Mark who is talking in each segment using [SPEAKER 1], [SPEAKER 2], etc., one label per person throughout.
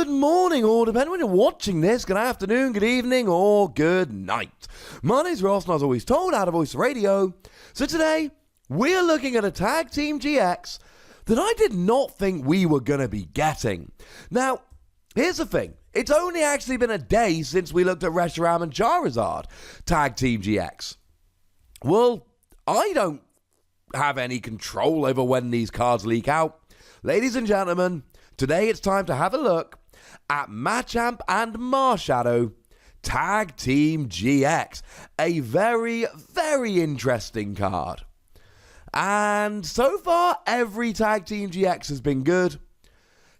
[SPEAKER 1] Good morning, or depending when you're watching this, good afternoon, good evening, or good night. My name's Ross, and as always told, out of voice radio. So today, we're looking at a Tag Team GX that I did not think we were going to be getting. Now, here's the thing. It's only actually been a day since we looked at Reshiram and Charizard Tag Team GX. Well, I don't have any control over when these cards leak out. Ladies and gentlemen, today it's time to have a look at Machamp and Marshadow Tag Team GX. A very, very interesting card. And so far, every Tag Team GX has been good.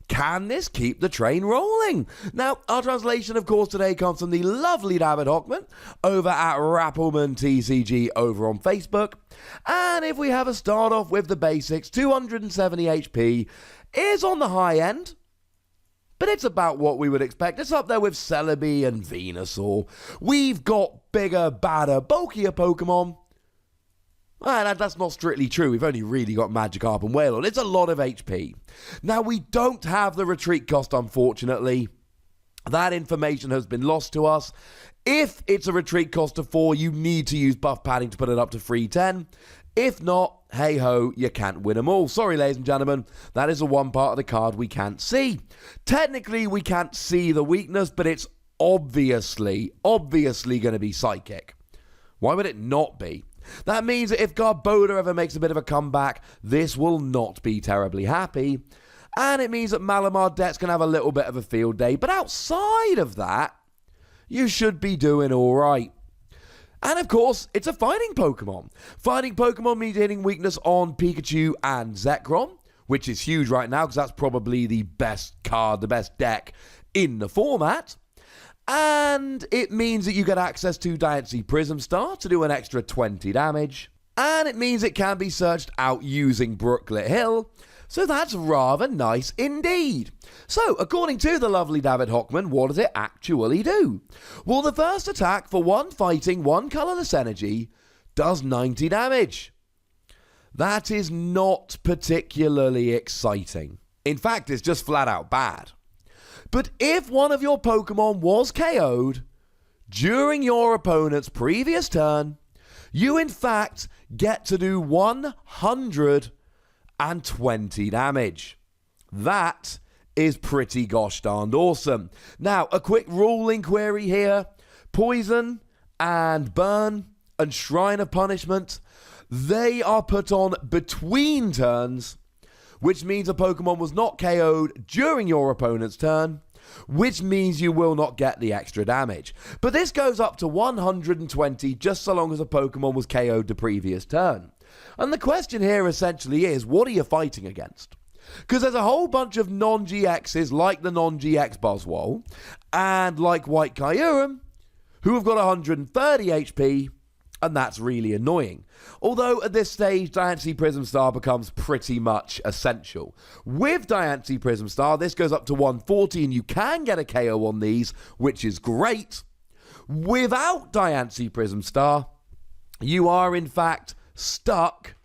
[SPEAKER 1] Can this keep the train rolling? Now, our translation, of course, today comes from the lovely David Hochmann over at RappelmannTCG over on Facebook. And if we have a start off with the basics, 270 HP is on the high end, but it's about what we would expect. It's up there with Celebi and Venusaur. We've got bigger, badder, bulkier Pokemon. And that's not strictly true. We've only really got Magikarp and Wailord. It's a lot of HP. Now, we don't have the retreat cost, unfortunately. That information has been lost to us. If it's a retreat cost of 4, you need to use buff padding to put it up to 310. If not, hey-ho, you can't win them all. Sorry, ladies and gentlemen, that is the one part of the card we can't see. Technically, we can't see the weakness, but it's obviously going to be Psychic. Why would it not be? That means that if Garbodor ever makes a bit of a comeback, this will not be terribly happy. And it means that Malamar Debts can have a little bit of a field day. But outside of that, you should be doing all right. And of course, it's a fighting Pokemon. Fighting Pokemon means hitting weakness on Pikachu and Zekrom, which is huge right now because that's probably the best card, the best deck in the format. And it means that you get access to Diancie Prism Star to do an extra 20 damage. And it means it can be searched out using Brooklet Hill. So that's rather nice indeed. So, according to the lovely David Hochmann, what does it actually do? Well, the first attack for one fighting, one colorless energy does 90 damage. That is not particularly exciting. In fact, it's just flat out bad. But if one of your Pokemon was KO'd during your opponent's previous turn, you in fact get to do 120 damage. That is pretty gosh darned awesome. Now, a quick ruling query here. Poison and Burn and Shrine of Punishment, they are put on between turns, which means a Pokemon was not KO'd during your opponent's turn, which means you will not get the extra damage. But this goes up to 120 just so long as a Pokemon was KO'd the previous turn. And the question here essentially is, what are you fighting against? Because there's a whole bunch of non-GXs like the non-GX Buzzwole and like White Kyurem who have got 130 HP, and that's really annoying. Although at this stage, Diancie Prism Star becomes pretty much essential. With Diancie Prism Star, this goes up to 140, and you can get a KO on these, which is great. Without Diancie Prism Star, you are in fact stuck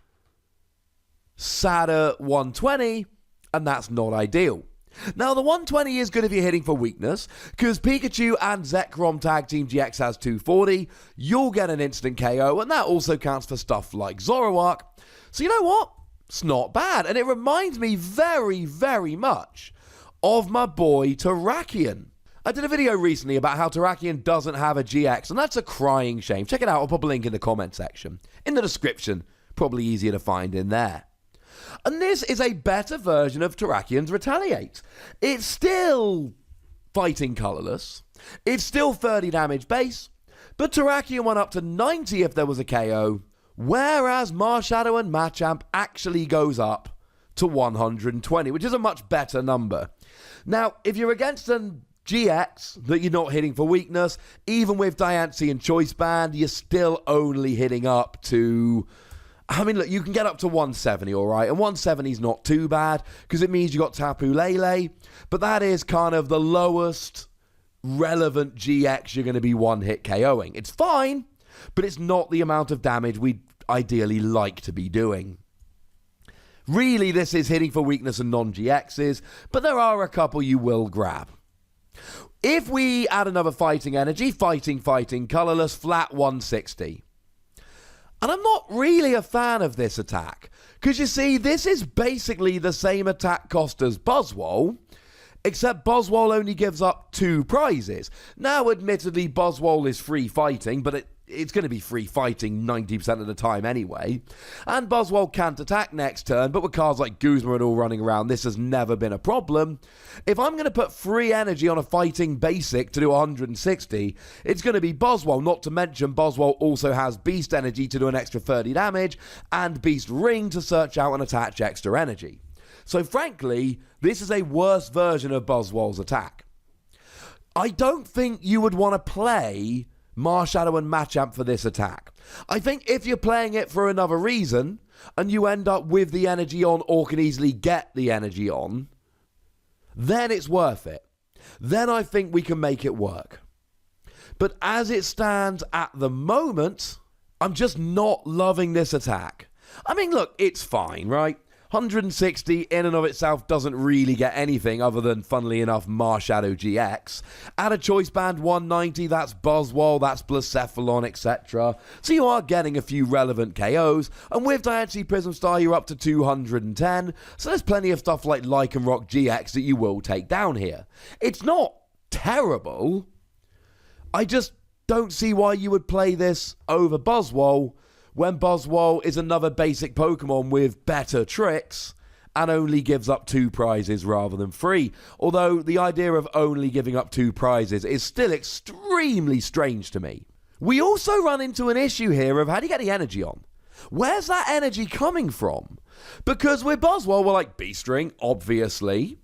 [SPEAKER 1] sat at 120, and that's not ideal. Now, the 120 is good if you're hitting for weakness, because Pikachu and Zekrom Tag Team GX has 240, you'll get an instant KO, and that also counts for stuff like Zoroark. So you know what? It's not bad, and it reminds me very, very much of my boy Terrakion. I did a video recently about how Terrakion doesn't have a GX, and that's a crying shame. Check it out, I'll put a link in the comment section. In the description, probably easier to find in there. And this is a better version of Terrakion's Retaliate. It's still fighting colorless. It's still 30 damage base. But Terrakion went up to 90 if there was a KO. Whereas Marshadow and Machamp actually goes up to 120, which is a much better number. Now, if you're against an GX that you're not hitting for weakness, even with Diancie and Choice Band, you're still only hitting up to... I mean, look, you can get up to 170, all right? And 170 is not too bad, because it means you got Tapu Lele. But that is kind of the lowest relevant GX you're going to be one-hit KOing. It's fine, but it's not the amount of damage we'd ideally like to be doing. Really, this is hitting for weakness and non-GXs, but there are a couple you will grab. If we add another fighting energy, fighting, colourless, flat 160. And I'm not really a fan of this attack, because you see, this is basically the same attack cost as Buzzwole, except Buzzwole only gives up 2 prizes. Now, admittedly, Buzzwole is free fighting, but it's going to be free fighting 90% of the time anyway. And Buzzwole can't attack next turn, but with cards like Guzma and all running around, this has never been a problem. If I'm going to put free energy on a fighting basic to do 160, it's going to be Buzzwole, not to mention Buzzwole also has Beast Energy to do an extra 30 damage, and Beast Ring to search out and attach extra energy. So frankly, this is a worse version of Buzzwole's attack. I don't think you would want to play Marshadow and Machamp for this attack. I think if you're playing it for another reason, and you end up with the energy on or can easily get the energy on, then it's worth it. Then I think we can make it work. But as it stands at the moment, I'm just not loving this attack. I mean, look, it's fine, right? 160 in and of itself doesn't really get anything other than, funnily enough, Marshadow GX. Add a choice band 190, that's Buzzwole, that's Blacephalon, etc. So you are getting a few relevant KOs, and with Diancie Prism Star you're up to 210, so there's plenty of stuff like Lycanroc GX that you will take down here. It's not terrible. I just don't see why you would play this over Buzzwole, when Buzzwole is another basic Pokemon with better tricks and only gives up 2 prizes rather than 3. Although the idea of only giving up 2 prizes is still extremely strange to me. We also run into an issue here of how do you get the energy on? Where's that energy coming from? Because with Buzzwole, we're like Beast Ring, obviously.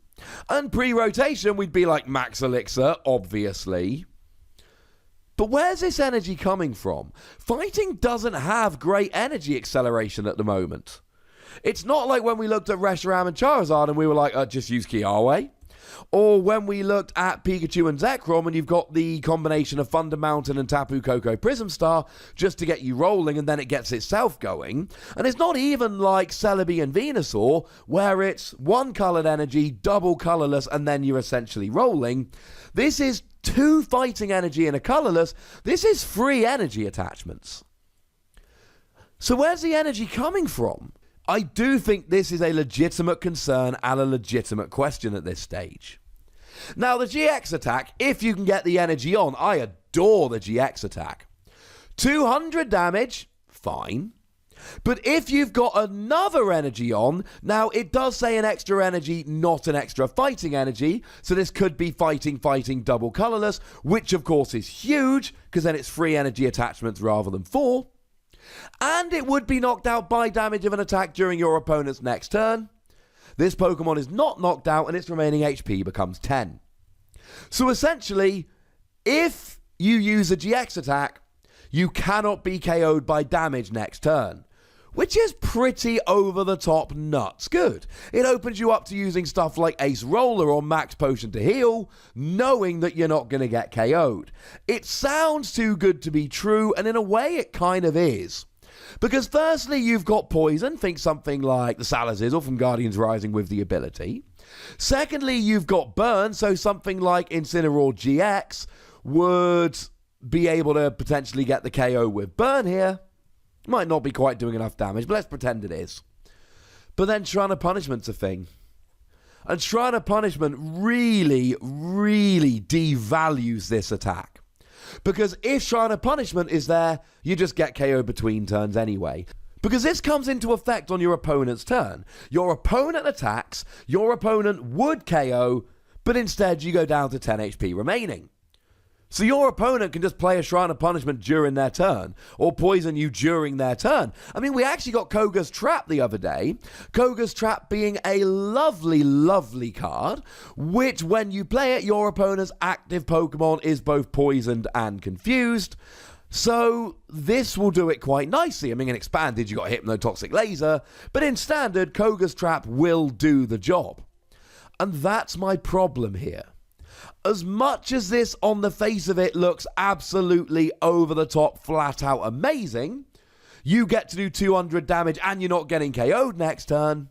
[SPEAKER 1] And pre-rotation, we'd be like Max Elixir, obviously. But where's this energy coming from? Fighting doesn't have great energy acceleration at the moment. It's not like when we looked at Reshiram and Charizard and we were like, just use Kiawe. Or when we looked at Pikachu and Zekrom and you've got the combination of Thunder Mountain and Tapu Koko Prism Star just to get you rolling and then it gets itself going. And it's not even like Celebi and Venusaur where it's 1 coloured energy, double colourless, and then you're essentially rolling. This is 2 fighting energy and a colourless. This is 3 energy attachments. So where's the energy coming from? I do think this is a legitimate concern and a legitimate question at this stage. Now, the GX attack, if you can get the energy on, I adore the GX attack. 200 damage, fine. But if you've got another energy on, now it does say an extra energy, not an extra fighting energy, so this could be fighting, double colourless, which of course is huge, because then it's 3 energy attachments rather than 4. And it would be knocked out by damage of an attack during your opponent's next turn. This Pokemon is not knocked out and its remaining HP becomes 10. So essentially, if you use a GX attack, you cannot be KO'd by damage next turn, which is pretty over-the-top nuts good. It opens you up to using stuff like Ace Roller or Max Potion to heal, knowing that you're not going to get KO'd. It sounds too good to be true, and in a way it kind of is. Because firstly, you've got Poison, think something like the Salazzle from Guardians Rising with the ability. Secondly, you've got Burn, so something like Incineroar GX would be able to potentially get the KO with Burn here. Might not be quite doing enough damage, but let's pretend it is. But then Shrine Punishment's a thing. And Shrine Punishment really, really devalues this attack. Because if Shrine Punishment is there, you just get KO between turns anyway. Because this comes into effect on your opponent's turn. Your opponent attacks, your opponent would KO, but instead you go down to 10 HP remaining. So your opponent can just play a Shrine of Punishment during their turn, or poison you during their turn. I mean, we actually got Koga's Trap the other day. Koga's Trap being a lovely, lovely card, which when you play it, your opponent's active Pokemon is both poisoned and confused. So this will do it quite nicely. I mean, in Expanded, you got Hypnotoxic Laser, but in Standard, Koga's Trap will do the job. And that's my problem here. As much as this, on the face of it, looks absolutely over-the-top, flat-out amazing, you get to do 200 damage and you're not getting KO'd next turn,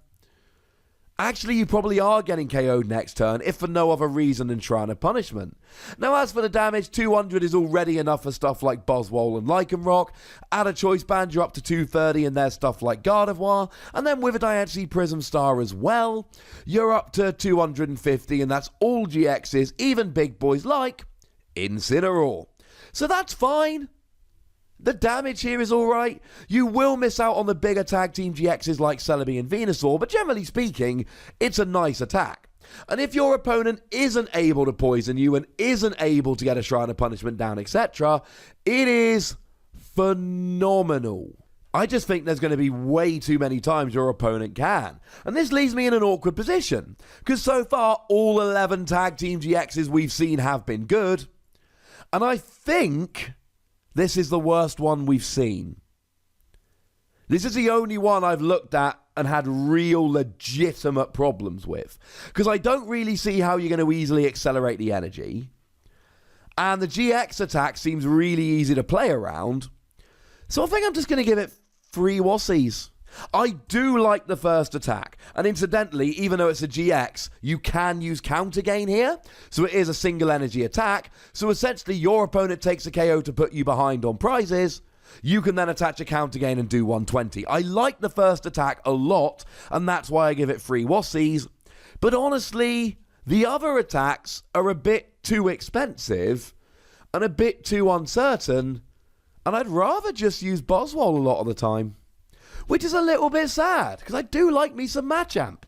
[SPEAKER 1] Actually, you probably are getting KO'd next turn, if for no other reason than Shrine of Punishment. Now, as for the damage, 200 is already enough for stuff like Buzzwole and Lycanroc. Add a Choice Band, you're up to 230, and there's stuff like Gardevoir. And then with a Diancie Prism Star as well, you're up to 250, and that's all GXs, even big boys like Incineroar. So that's fine. The damage here is alright. You will miss out on the bigger tag team GXs like Celebi and Venusaur, but generally speaking, it's a nice attack. And if your opponent isn't able to poison you and isn't able to get a Shrine of Punishment down, etc., it is phenomenal. I just think there's going to be way too many times your opponent can. And this leaves me in an awkward position, because so far all 11 tag team GXs we've seen have been good, and I think this is the worst one we've seen. This is the only one I've looked at and had real legitimate problems with. Because I don't really see how you're going to easily accelerate the energy. And the GX attack seems really easy to play around. So I think I'm just going to give it 3 Wassies. I do like the first attack. And incidentally, even though it's a GX, you can use Counter Gain here. So it is a single energy attack. So essentially, your opponent takes a KO to put you behind on prizes. You can then attach a Counter Gain and do 120. I like the first attack a lot, and that's why I give it 3 Wassies. But honestly, the other attacks are a bit too expensive and a bit too uncertain. And I'd rather just use Buzzwole a lot of the time. Which is a little bit sad, because I do like me some Machamp.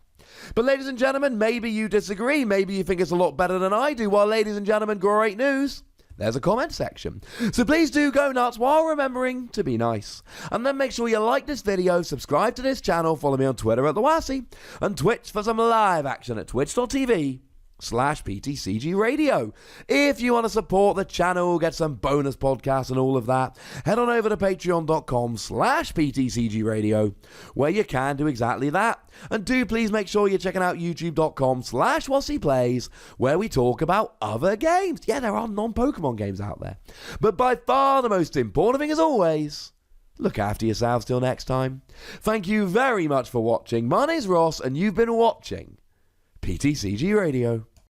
[SPEAKER 1] But ladies and gentlemen, maybe you disagree. Maybe you think it's a lot better than I do. Well, ladies and gentlemen, great news. There's a comment section. So please do go nuts while remembering to be nice. And then make sure you like this video, subscribe to this channel, follow me on Twitter at @TheWassie, and Twitch for some live action at twitch.tv/PTCGRadio. If you want to support the channel, get some bonus podcasts and all of that, head on over to patreon.com/PTCGRadio, where you can do exactly that. And do please make sure you're checking out youtube.com/WassiePlays, where we talk about other games. Yeah, there are non-Pokemon games out there. But by far the most important thing, as always, look after yourselves till next time. Thank you very much for watching. My name's Ross, and you've been watching PTCG Radio.